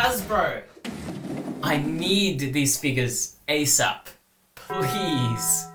Hasbro! I need these figures ASAP. Please.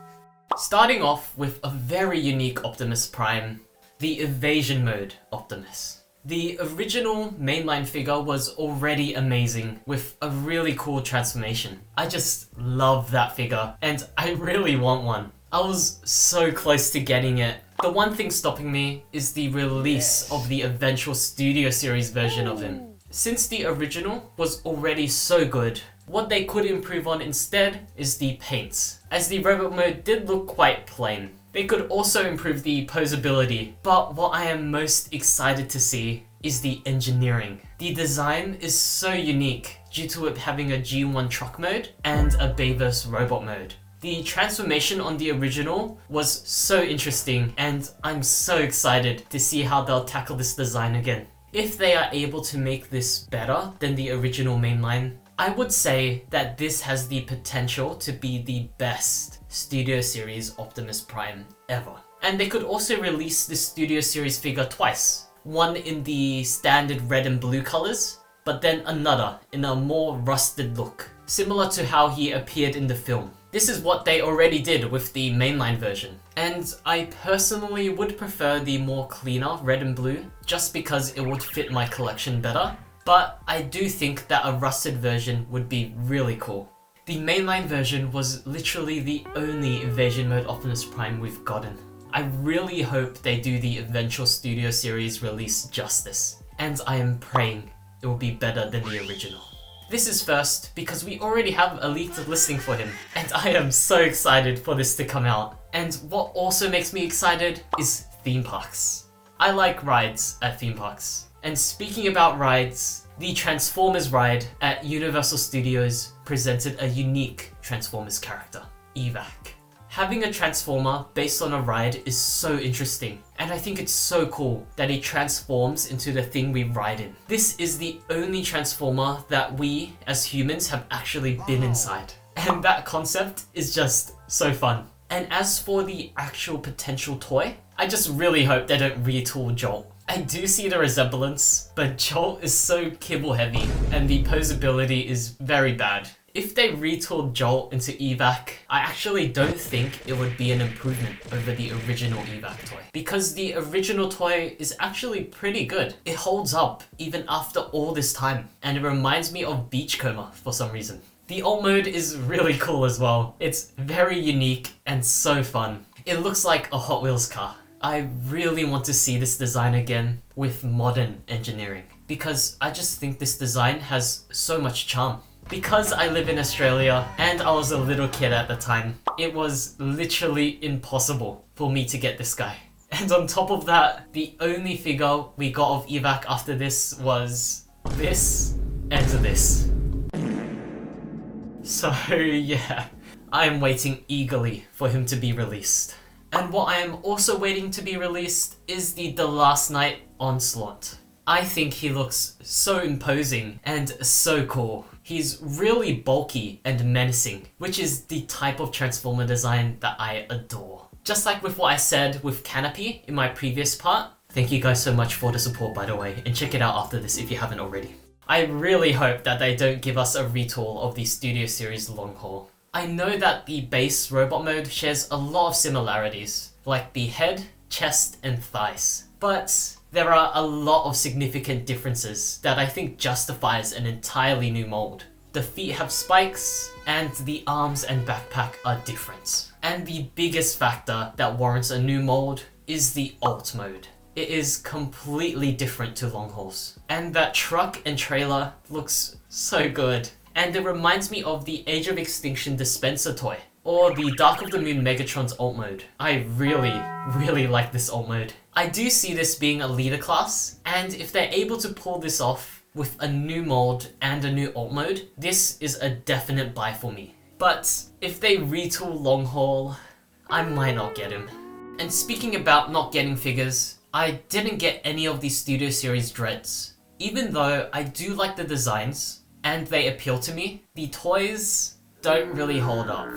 Starting off with a very unique Optimus Prime, the Evasion mode Optimus. The original mainline figure was already amazing with a really cool transformation. I just love that figure and I really want one. I was so close to getting it. The one thing stopping me is the release of the eventual Studio Series version of him. Since the original was already so good, what they could improve on instead is the paints, as the robot mode did look quite plain. They could also improve the posability, but what I am most excited to see is the engineering. The design is so unique due to it having a G1 truck mode and a Bayverse robot mode. The transformation on the original was so interesting and I'm so excited to see how they'll tackle this design again. If they are able to make this better than the original mainline, I would say that this has the potential to be the best Studio Series Optimus Prime ever. And they could also release this Studio Series figure twice. One in the standard red and blue colors, but then another in a more rusted look, similar to how he appeared in the film. This is what they already did with the mainline version. And I personally would prefer the more cleaner red and blue, just because it would fit my collection better. But I do think that a rusted version would be really cool. The mainline version was literally the only Evasion mode Optimus Prime we've gotten. I really hope they do the eventual Studio Series release justice, and I am praying it will be better than the original. This is first because we already have a leaked listing for him, and I am so excited for this to come out. And what also makes me excited is theme parks. I like rides at theme parks. And speaking about rides, the Transformers ride at Universal Studios presented a unique Transformers character, Evac. Having a Transformer based on a ride is so interesting, and I think it's so cool that he transforms into the thing we ride in. This is the only Transformer that we, as humans, have actually been inside. And that concept is just so fun. And as for the actual potential toy, I just really hope they don't retool Jolt. I do see the resemblance, but Jolt is so kibble heavy, and the posability is very bad. If they retooled Jolt into Evac, I actually don't think it would be an improvement over the original Evac toy. Because the original toy is actually pretty good. It holds up even after all this time, and it reminds me of Beachcomber for some reason. The alt mode is really cool as well. It's very unique and so fun. It looks like a Hot Wheels car. I really want to see this design again with modern engineering, because I just think this design has so much charm. Because I live in Australia and I was a little kid at the time, it was literally impossible for me to get this guy. And on top of that, the only figure we got of Evac after this was this and this. So yeah, I am waiting eagerly for him to be released. And what I am also waiting to be released is the Last Night Onslaught. I think he looks so imposing and so cool. He's really bulky and menacing, which is the type of Transformer design that I adore. Just like with what I said with Canopy in my previous part, thank you guys so much for the support by the way, and check it out after this if you haven't already. I really hope that they don't give us a retool of the Studio Series long haul. I know that the base robot mode shares a lot of similarities, like the head, chest, and thighs. But there are a lot of significant differences that I think justifies an entirely new mold. The feet have spikes, and the arms and backpack are different. And the biggest factor that warrants a new mold is the alt mode. It is completely different to long hauls. And that truck and trailer looks so good. And it reminds me of the Age of Extinction dispenser toy, or the Dark of the Moon Megatron's alt mode. I really like this alt mode. I do see this being a leader class, and if they're able to pull this off with a new mold and a new alt mode, this is a definite buy for me. But if they retool long haul, I might not get him. And speaking about not getting figures, I didn't get any of the Studio Series Dreads. Even though I do like the designs, and they appeal to me, the toys don't really hold up.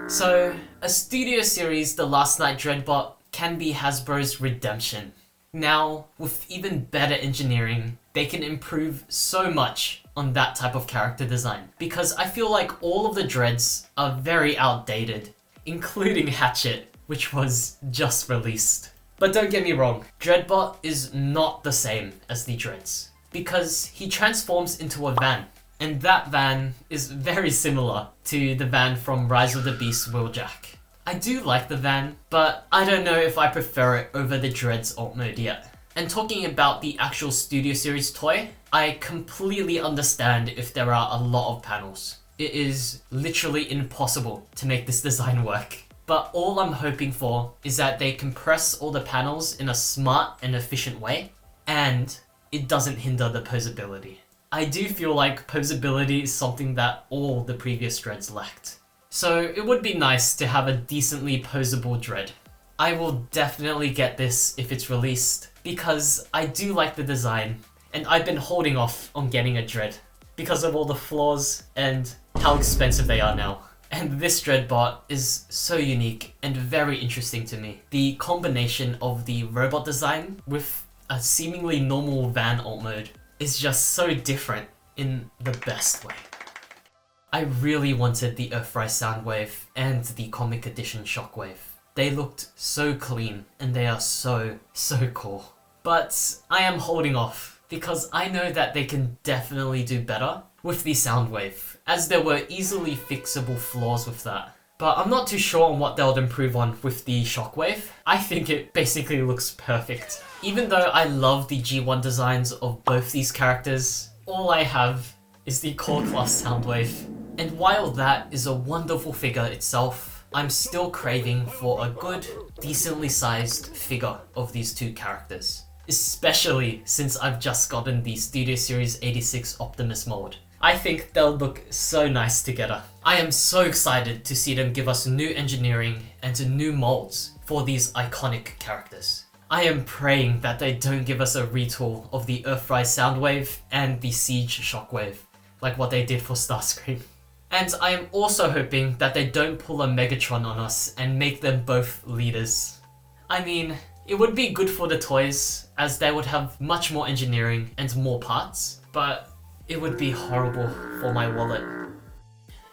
So, a Studio Series The Last Night Dreadbot can be Hasbro's redemption. Now, with even better engineering, they can improve so much on that type of character design. Because I feel like all of the dreads are very outdated, including Hatchet, which was just released. But don't get me wrong, Dreadbot is not the same as the dreads, because he transforms into a van. And that van is very similar to the van from Rise of the Beast Wheeljack. I do like the van, but I don't know if I prefer it over the Dreads alt mode yet. And talking about the actual Studio Series toy, I completely understand if there are a lot of panels. It is literally impossible to make this design work. But all I'm hoping for is that they compress all the panels in a smart and efficient way, and it doesn't hinder the posability. I do feel like posability is something that all the previous dreads lacked. So it would be nice to have a decently posable dread. I will definitely get this if it's released, because I do like the design, and I've been holding off on getting a dread because of all the flaws and how expensive they are now. And this dreadbot is so unique and very interesting to me. The combination of the robot design with a seemingly normal van alt mode is just so different in the best way. I really wanted the Earthrise Soundwave and the comic edition Shockwave. They looked so clean and they are so cool. But I am holding off because I know that they can definitely do better with the Soundwave, as there were easily fixable flaws with that. But I'm not too sure on what they'll improve on with the Shockwave. I think it basically looks perfect. Even though I love the G1 designs of both these characters, all I have is the core class Soundwave. And while that is a wonderful figure itself, I'm still craving for a good, decently sized figure of these two characters. Especially since I've just gotten the Studio Series 86 Optimus mold. I think they'll look so nice together. I am so excited to see them give us new engineering and new molds for these iconic characters. I am praying that they don't give us a retool of the Earthrise Soundwave and the Siege Shockwave, like what they did for Starscream. And I am also hoping that they don't pull a Megatron on us and make them both leaders. I mean, it would be good for the toys, as they would have much more engineering and more parts, but it would be horrible for my wallet.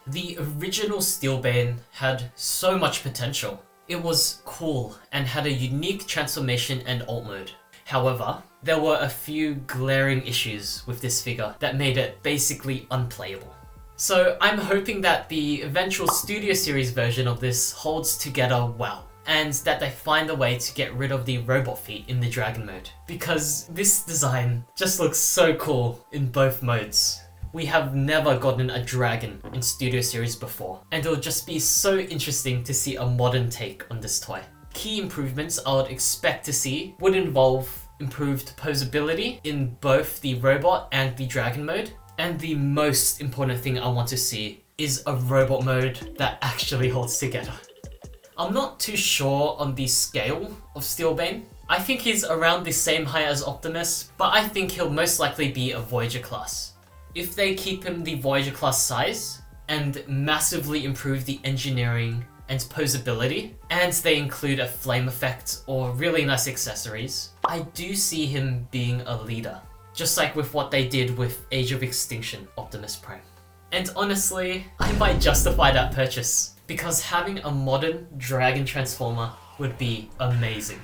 The original steelbane had so much potential. It was cool and had a unique transformation and alt mode. However, there were a few glaring issues with this figure that made it basically unplayable. So I'm hoping that the eventual Studio Series version of this holds together well, and that they find a way to get rid of the robot feet in the dragon mode, because this design just looks so cool in both modes. We have never gotten a dragon in Studio Series before, and it'll just be so interesting to see a modern take on this toy. Key improvements I would expect to see would involve improved posability in both the robot and the dragon mode, and the most important thing I want to see is a robot mode that actually holds together. I'm not too sure on the scale of steelbane. I think he's around the same height as Optimus, but I think he'll most likely be a Voyager class. If they keep him the Voyager class size and massively improve the engineering and posability, and they include a flame effect or really nice accessories, I do see him being a leader. Just like with what they did with Age of Extinction Optimus Prime. And honestly, I might justify that purchase, because having a modern dragon transformer would be amazing.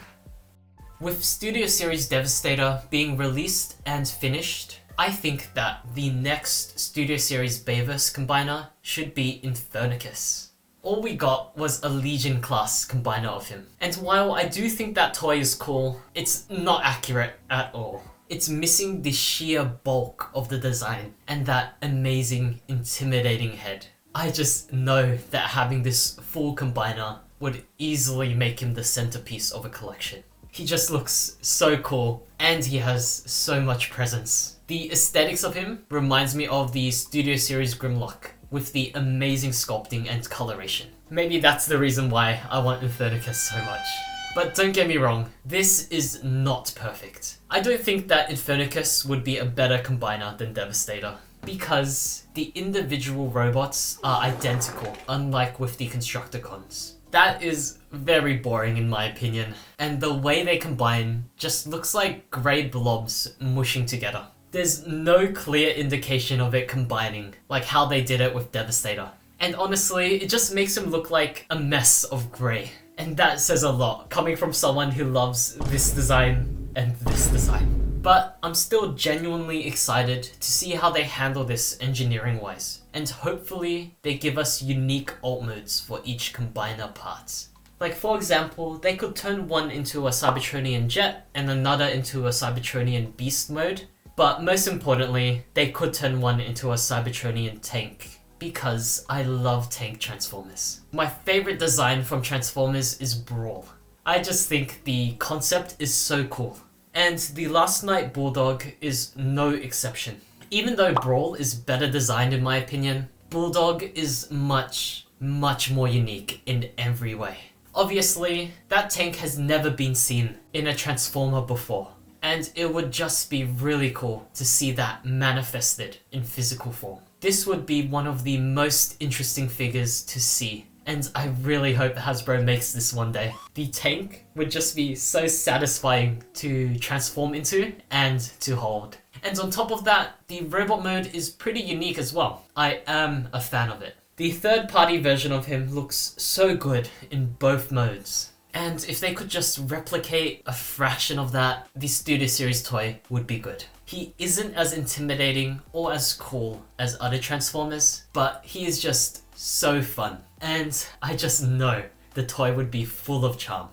With Studio Series Devastator being released and finished, I think that the next Studio Series Bayverse combiner should be Infernicus. All we got was a Legion class combiner of him. And while I do think that toy is cool, it's not accurate at all. It's missing the sheer bulk of the design and that amazing, intimidating head. I just know that having this full combiner would easily make him the centerpiece of a collection. He just looks so cool, and he has so much presence. The aesthetics of him reminds me of the Studio Series GRIMLOCK, with the amazing sculpting and coloration. Maybe that's the reason why I want Infernicus so much. But don't get me wrong, this is not perfect. I don't think that Infernicus would be a better combiner than Devastator, because the individual robots are identical, unlike with the Constructicons. That is very boring in my opinion, and the way they combine just looks like grey blobs mushing together. There's no clear indication of it combining, like how they did it with Devastator. And honestly, it just makes him look like a mess of grey. And that says a lot, coming from someone who loves this design and this design. But I'm still genuinely excited to see how they handle this engineering-wise. And hopefully, they give us unique alt modes for each combiner part. Like for example, they could turn one into a Cybertronian jet and another into a Cybertronian beast mode. But most importantly, they could turn one into a Cybertronian tank. Because I love tank Transformers. My favorite design from Transformers is Brawl. I just think the concept is so cool. And the Last Knight Bulldog is no exception. Even though Brawl is better designed in my opinion, Bulldog is much more unique in every way. Obviously, that tank has never been seen in a Transformer before. And it would just be really cool to see that manifested in physical form. This would be one of the most interesting figures to see, and I really hope Hasbro makes this one day. The tank would just be so satisfying to transform into and to hold. And on top of that, the robot mode is pretty unique as well. I am a fan of it. The third-party version of him looks so good in both modes. And if they could just replicate a fraction of that, the Studio Series toy would be good. He isn't as intimidating or as cool as other Transformers, but he is just so fun. And I just know the toy would be full of charm.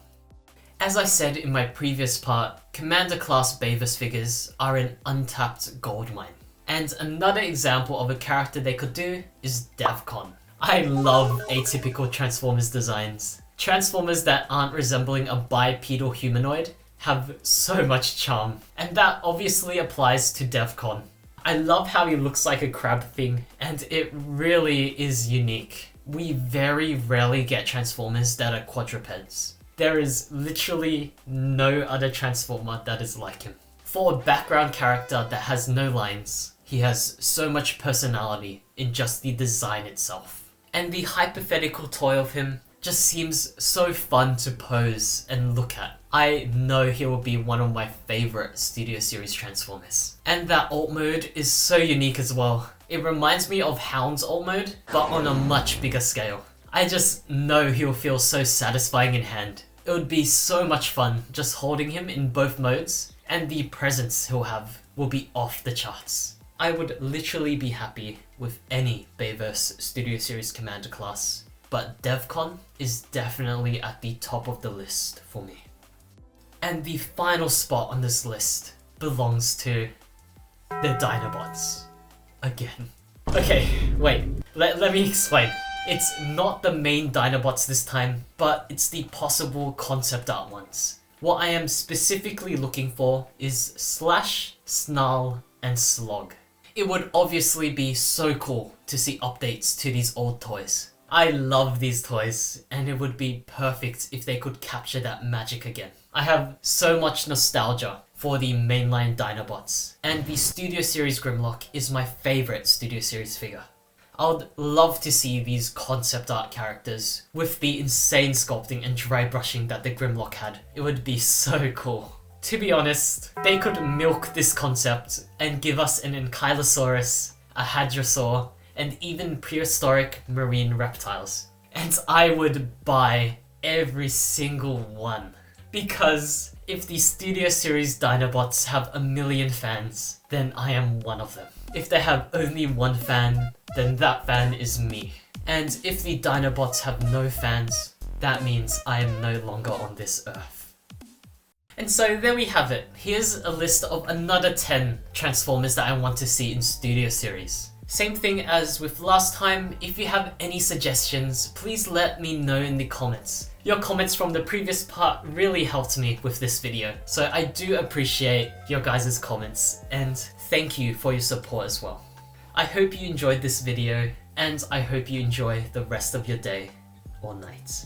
As I said in my previous part, Commander Class Bavis figures are an untapped goldmine. And another example of a character they could do is devcon. I love atypical Transformers designs. Transformers that aren't resembling a bipedal humanoid have so much charm, and that obviously applies to devcon. I love how he looks like a crab thing, and it really is unique. We very rarely get Transformers that are quadrupeds. There is literally no other Transformer that is like him. For a background character that has no lines, he has so much personality in just the design itself. And the hypothetical toy of him just seems so fun to pose and look at. I know he will be one of my favorite Studio Series Transformers. And that alt mode is so unique as well. It reminds me of Hound's alt mode, but on a much bigger scale. I just know he'll feel so satisfying in hand. It would be so much fun just holding him in both modes, and the presence he'll have will be off the charts. I would literally be happy with any Bayverse Studio Series Commander class, but devcon is definitely at the top of the list for me. And the final spot on this list belongs to the Dinobots. Again. Okay, wait, let me explain. It's not the main Dinobots this time, but it's the possible concept art ones. What I am specifically looking for is Slash, Snarl, and Slog. It would obviously be so cool to see updates to these old toys. I love these toys, and it would be perfect if they could capture that magic again. I have so much nostalgia for the mainline Dinobots, and the Studio Series Grimlock is my favorite Studio Series figure. I would love to see these concept art characters with the insane sculpting and dry brushing that the Grimlock had. It would be so cool. To be honest, they could milk this concept and give us an Ankylosaurus, a Hadrosaur, and even prehistoric marine reptiles. And I would buy every single one. Because if the Studio Series Dinobots have 1 million fans, then I am one of them. If they have only one fan, then that fan is me. And if the Dinobots have no fans, that means I am no longer on this earth. And so there we have it. Here's a list of another 10 Transformers that I want to see in Studio Series. Same thing as with last time, if you have any suggestions, please let me know in the comments. Your comments from the previous part really helped me with this video, so I do appreciate your guys' comments, and thank you for your support as well. I hope you enjoyed this video, and I hope you enjoy the rest of your day or night.